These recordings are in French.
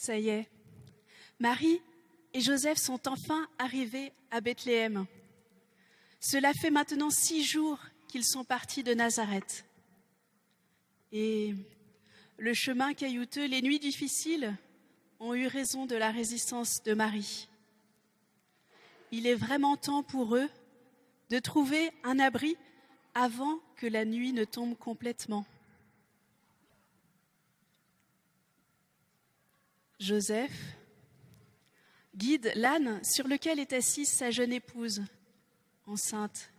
Ça y est, Marie et Joseph sont enfin arrivés à Bethléem. Cela fait maintenant 6 jours qu'ils sont partis de Nazareth. Et le chemin caillouteux, les nuits difficiles ont eu raison de la résistance de Marie. Il est vraiment temps pour eux de trouver un abri avant que la nuit ne tombe complètement. Joseph guide l'âne sur lequel est assise sa jeune épouse, enceinte,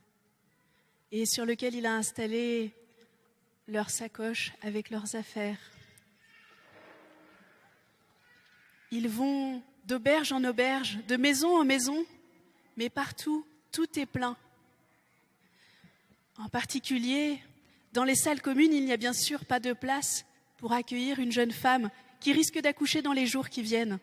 et sur lequel il a installé leurs sacoches avec leurs affaires. Ils vont d'auberge en auberge, de maison en maison, mais partout, tout est plein. En particulier, dans les salles communes, il n'y a bien sûr pas de place pour accueillir une jeune femme qui risque d'accoucher dans les jours qui viennent.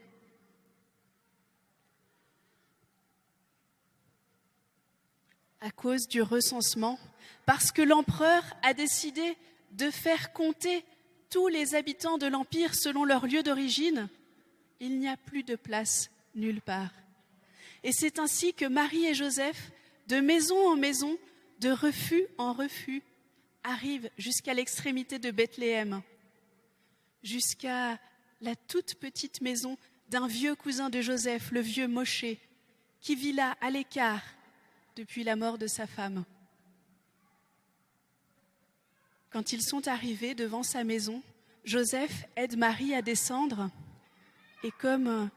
À cause du recensement, parce que l'empereur a décidé de faire compter tous les habitants de l'Empire selon leur lieu d'origine, il n'y a plus de place nulle part. Et c'est ainsi que Marie et Joseph, de maison en maison, de refus en refus, arrivent jusqu'à l'extrémité de Bethléem, jusqu'à la toute petite maison d'un vieux cousin de Joseph, le vieux Moshé, qui vit là à l'écart depuis la mort de sa femme. Quand ils sont arrivés devant sa maison, Joseph aide Marie à descendre et comme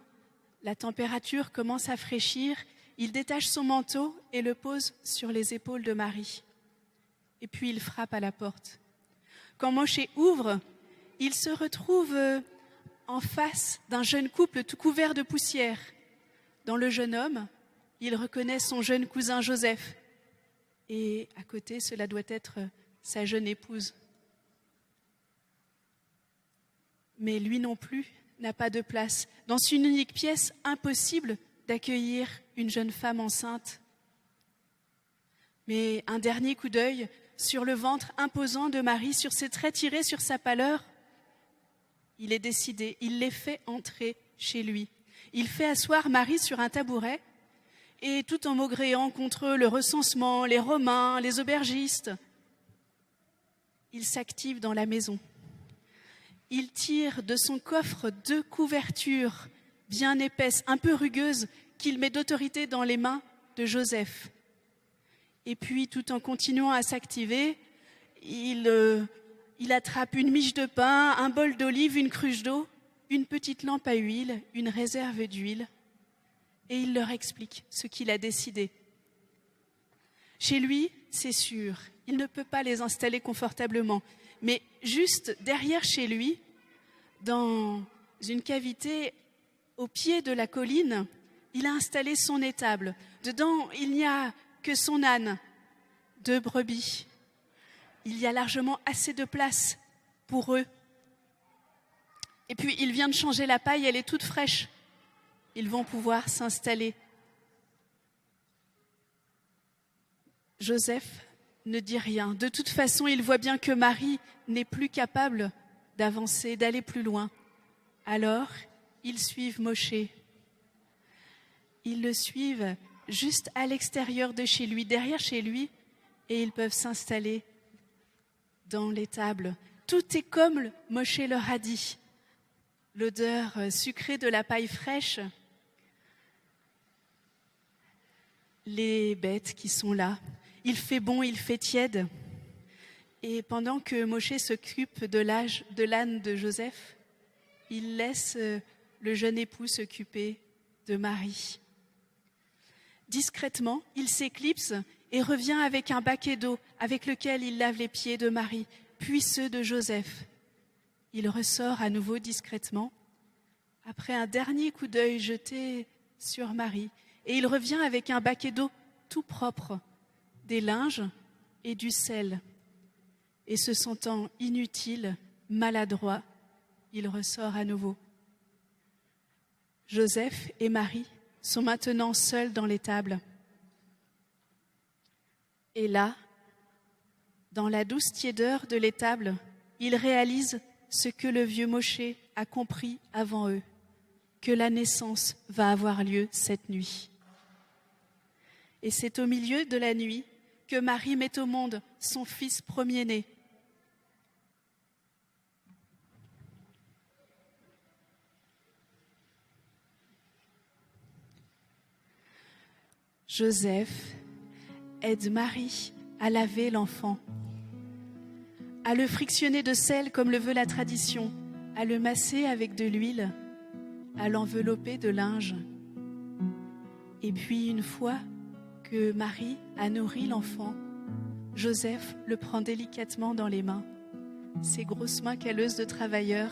la température commence à fraîchir, il détache son manteau et le pose sur les épaules de Marie. Et puis il frappe à la porte. Quand Moshé ouvre, il se retrouve en face d'un jeune couple tout couvert de poussière. Dans le jeune homme, il reconnaît son jeune cousin Joseph. Et à côté, cela doit être sa jeune épouse. Mais lui non plus n'a pas de place. Dans une unique pièce, impossible d'accueillir une jeune femme enceinte. Mais un dernier coup d'œil sur le ventre imposant de Marie, sur ses traits tirés, sur sa pâleur, il est décidé, il les fait entrer chez lui. Il fait asseoir Marie sur un tabouret et tout en maugréant contre le recensement, les Romains, les aubergistes, il s'active dans la maison. Il tire de son coffre 2 couvertures bien épaisses, un peu rugueuses, qu'il met d'autorité dans les mains de Joseph. Et puis, tout en continuant à s'activer, il attrape une miche de pain, un bol d'olive, une cruche d'eau, une petite lampe à huile, une réserve d'huile, et il leur explique ce qu'il a décidé. Chez lui, c'est sûr, il ne peut pas les installer confortablement, mais juste derrière chez lui, dans une cavité au pied de la colline, il a installé son étable. Dedans, il n'y a que son âne, 2 brebis. Il y a largement assez de place pour eux. Et puis, il vient de changer la paille, elle est toute fraîche. Ils vont pouvoir s'installer. Joseph ne dit rien. De toute façon, il voit bien que Marie n'est plus capable d'avancer, d'aller plus loin. Alors, ils suivent Moshé. Ils le suivent juste à l'extérieur de chez lui, derrière chez lui, et ils peuvent s'installer dans l'étable. Tout est comme Moshé leur a dit. L'odeur sucrée de la paille fraîche, les bêtes qui sont là. Il fait bon, il fait tiède. Et pendant que Moshé s'occupe de l'âne de Joseph, il laisse le jeune époux s'occuper de Marie. Discrètement, il s'éclipse et revient avec un baquet d'eau avec lequel il lave les pieds de Marie, puis ceux de Joseph. Il ressort à nouveau discrètement, après un dernier coup d'œil jeté sur Marie, et il revient avec un baquet d'eau tout propre, des linges et du sel. Et se sentant inutile, maladroit, il ressort à nouveau. Joseph et Marie sont maintenant seuls dans l'étable. Et là, dans la douce tiédeur de l'étable, ils réalisent ce que le vieux Moshé a compris avant eux. que la naissance va avoir lieu cette nuit. Et c'est au milieu de la nuit que Marie met au monde son fils premier-né. Joseph aide Marie à laver l'enfant, à le frictionner de sel comme le veut la tradition, à le masser avec de l'huile, à l'envelopper de linge. Et puis une fois que Marie a nourri l'enfant, Joseph le prend délicatement dans les mains, ses grosses mains calleuses de travailleur,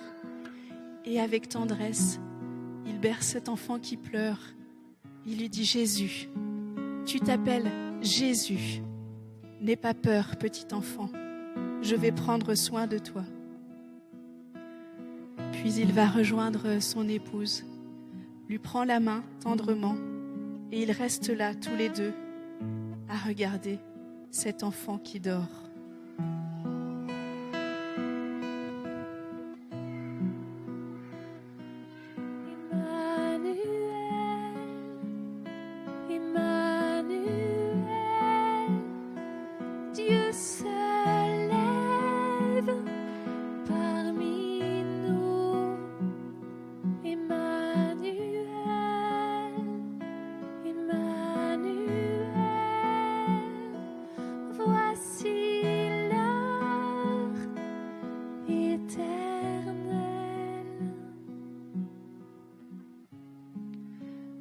et avec tendresse, il berce cet enfant qui pleure. Il lui dit « Jésus, tu t'appelles Jésus. N'aie pas peur, petit enfant, je vais prendre soin de toi. » Puis il va rejoindre son épouse, lui prend la main tendrement, et ils restent là tous les deux à regarder cet enfant qui dort.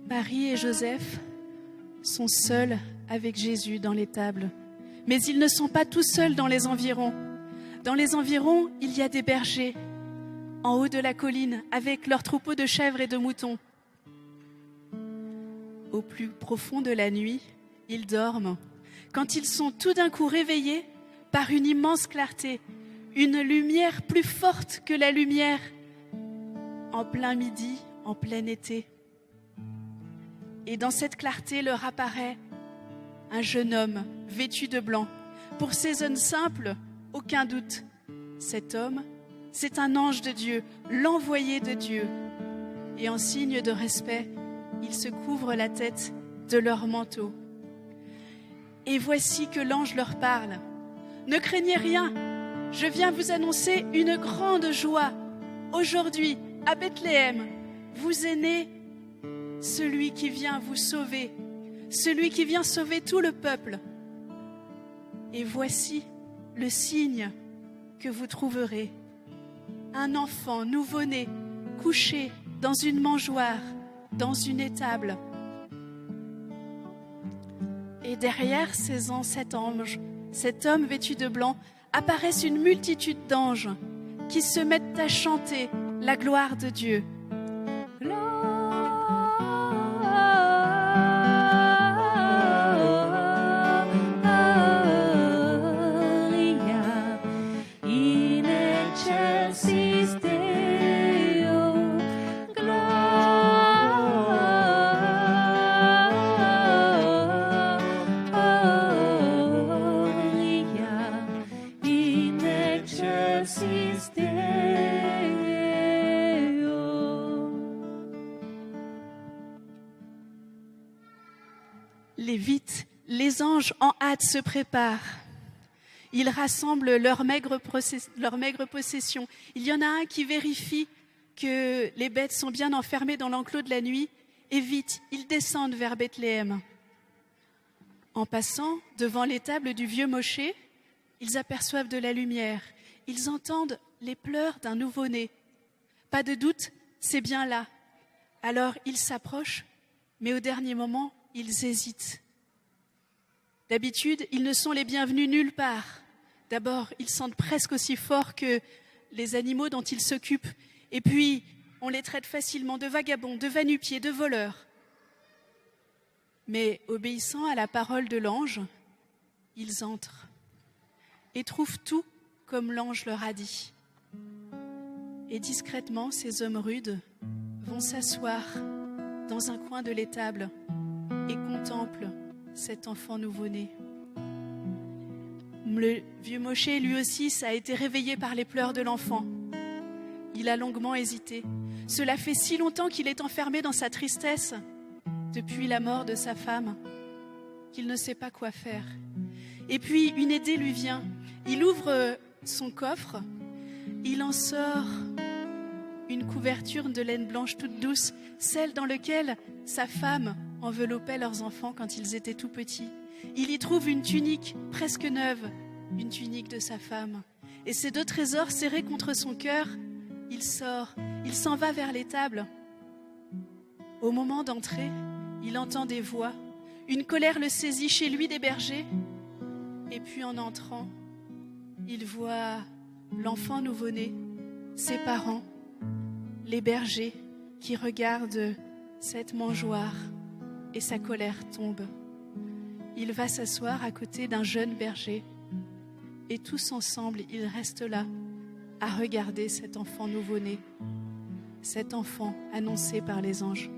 Marie et Joseph sont seuls avec Jésus dans l'étable. Mais ils ne sont pas tout seuls dans les environs. Dans les environs, il y a des bergers, en haut de la colline, avec leurs troupeaux de chèvres et de moutons. Au plus profond de la nuit, ils dorment, quand ils sont tout d'un coup réveillés par une immense clarté, une lumière plus forte que la lumière en plein midi, en plein été. Et dans cette clarté leur apparaît un jeune homme vêtu de blanc. Pour ces hommes simples, aucun doute. Cet homme, c'est un ange de Dieu, l'envoyé de Dieu. Et en signe de respect, ils se couvrent la tête de leur manteau. Et voici que l'ange leur parle. « Ne craignez rien, je viens vous annoncer une grande joie. Aujourd'hui, à Bethléem, vous est né celui qui vient vous sauver, celui qui vient sauver tout le peuple. Et voici le signe que vous trouverez. Un enfant nouveau-né, couché dans une mangeoire, dans une étable. Et derrière cet ange, cet homme vêtu de blanc, apparaissent une multitude d'anges qui se mettent à chanter la gloire de Dieu. Les anges en hâte se préparent. Ils rassemblent leur maigre possession. Il y en a un qui vérifie que les bêtes sont bien enfermées dans l'enclos de la nuit et vite, ils descendent vers Bethléem. En passant devant l'étable du vieux Moshe, ils aperçoivent de la lumière. Ils entendent les pleurs d'un nouveau-né. Pas de doute, c'est bien là. Alors ils s'approchent, mais au dernier moment, ils hésitent. D'habitude, ils ne sont les bienvenus nulle part. D'abord, ils sentent presque aussi fort que les animaux dont ils s'occupent. Et puis, on les traite facilement de vagabonds, de va-nu-pieds, de voleurs. Mais obéissant à la parole de l'ange, ils entrent et trouvent tout comme l'ange leur a dit. Et discrètement, ces hommes rudes vont s'asseoir dans un coin de l'étable et contemplent cet enfant nouveau-né. Le vieux Moshe, lui aussi, a été réveillé par les pleurs de l'enfant. Il a longuement hésité. Cela fait si longtemps qu'il est enfermé dans sa tristesse, depuis la mort de sa femme, qu'il ne sait pas quoi faire. Et puis une idée lui vient. Il ouvre son coffre, il en sort une couverture de laine blanche toute douce, celle dans laquelle sa femme enveloppait leurs enfants quand ils étaient tout petits. Il y trouve une tunique presque neuve, une tunique de sa femme. Et ces deux trésors serrés contre son cœur, il sort, il s'en va vers l'étable. Au moment d'entrer, il entend des voix. Une colère le saisit chez lui des bergers. Et puis en entrant, il voit l'enfant nouveau-né, ses parents, les bergers qui regardent cette mangeoire et sa colère tombe. Il va s'asseoir à côté d'un jeune berger et tous ensemble, ils restent là à regarder cet enfant nouveau-né, cet enfant annoncé par les anges.